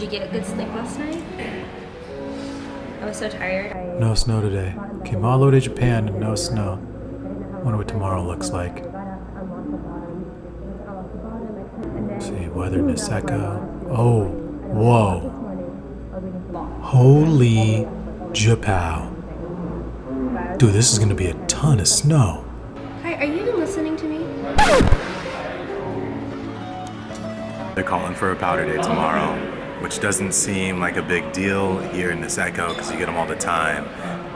you get a good sleep last night? I was so tired. No snow today. Came all the way to Japan and no snow. Wonder what tomorrow looks like. See, weather Niseko. Oh, whoa. Holy Japow. Dude, this is gonna be a ton of snow. Hi, are you even listening to me? They're calling for a powder day tomorrow, which doesn't seem like a big deal here in Niseko because you get them all the time.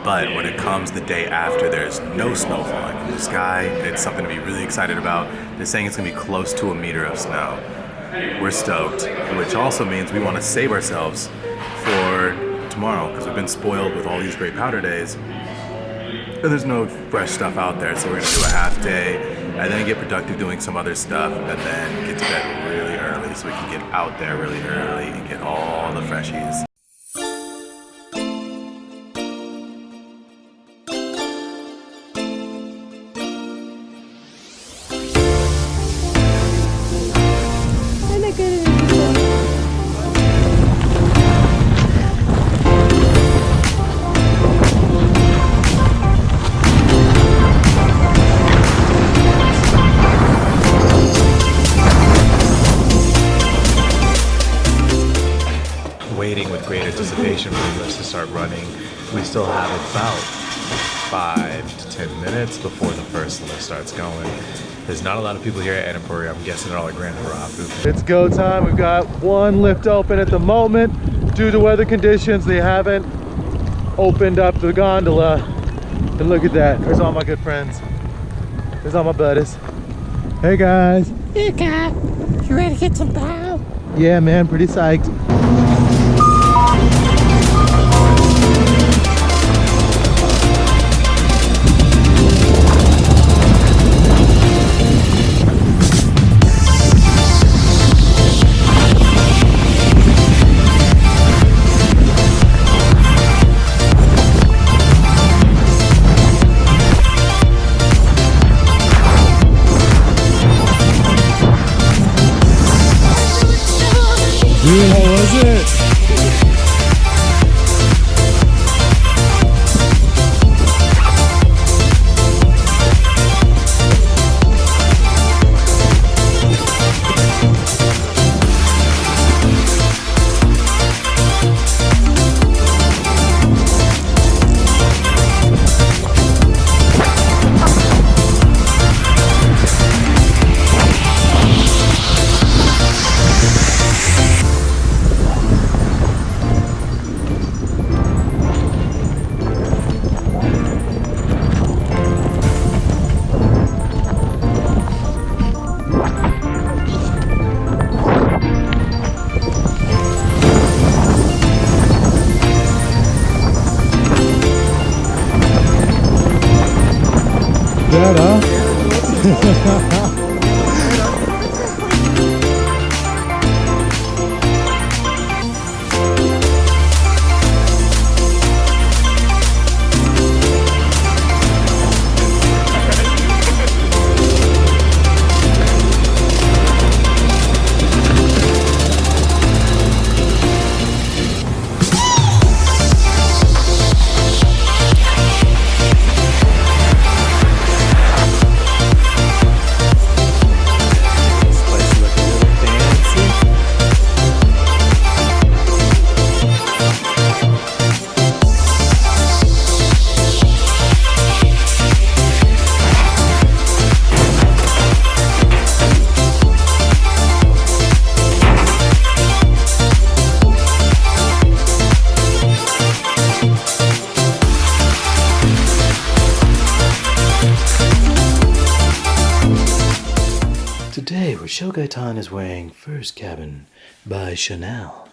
But when it comes the day after, there's no snow falling from the sky. It's something to be really excited about. They're saying it's gonna be close to a meter of snow. We're stoked, which also means we want to save ourselves for tomorrow because we've been spoiled with all these great powder days. And there's no fresh stuff out there, so we're gonna do a half day and then get productive doing some other stuff and then get to bed really early so we can get out there really early and get all the freshies. Waiting with great anticipation for the lifts to start running. We still have about 5 to 10 minutes before the first lift starts going. There's not a lot of people here at Japanuary. I'm guessing they're all at Grand Hirafu. It's go time. We've got one lift open at the moment. Due to weather conditions, they haven't opened up the gondola. And look at that. There's all my good friends. There's all my buddies. Hey guys. Hey guy, you ready to get some pow? Yeah man, pretty psyched. Dude, how was it? Today, Rochelle Gaetan is wearing First Cabin by Chanel.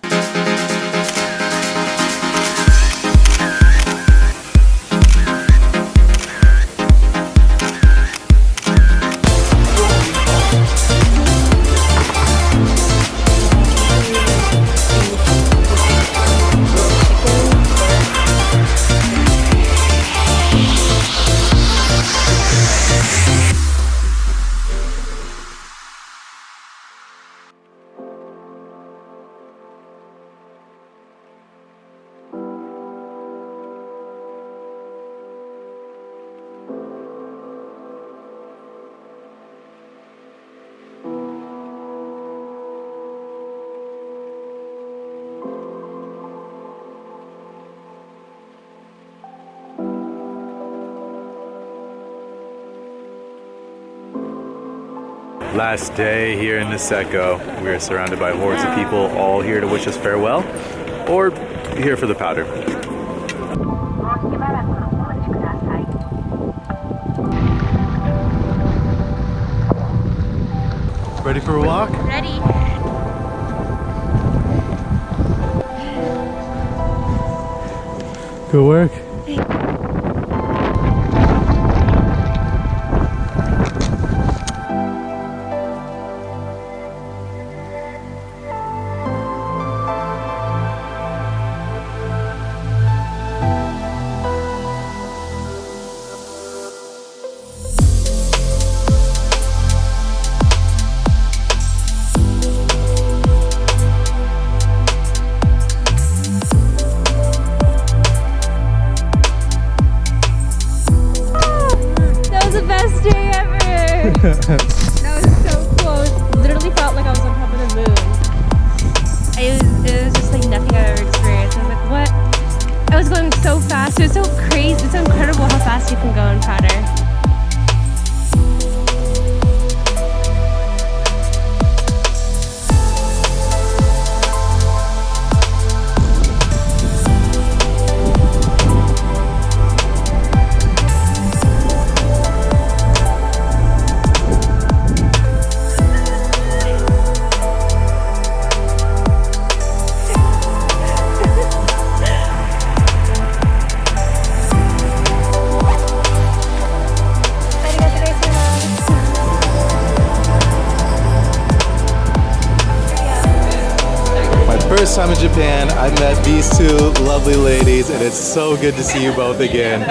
Last day here in Niseko. We are surrounded by hordes of people, all here to wish us farewell, or here for the powder. Ready for a walk? Ready. Good work. That was so cool. It literally felt like I was on top of the moon. It was just like nothing I've ever experienced. I was like, what? I was going so fast. It was so crazy. It's so incredible how fast you can go in powder. First time in Japan, I met these two lovely ladies, and it's so good to see you both again.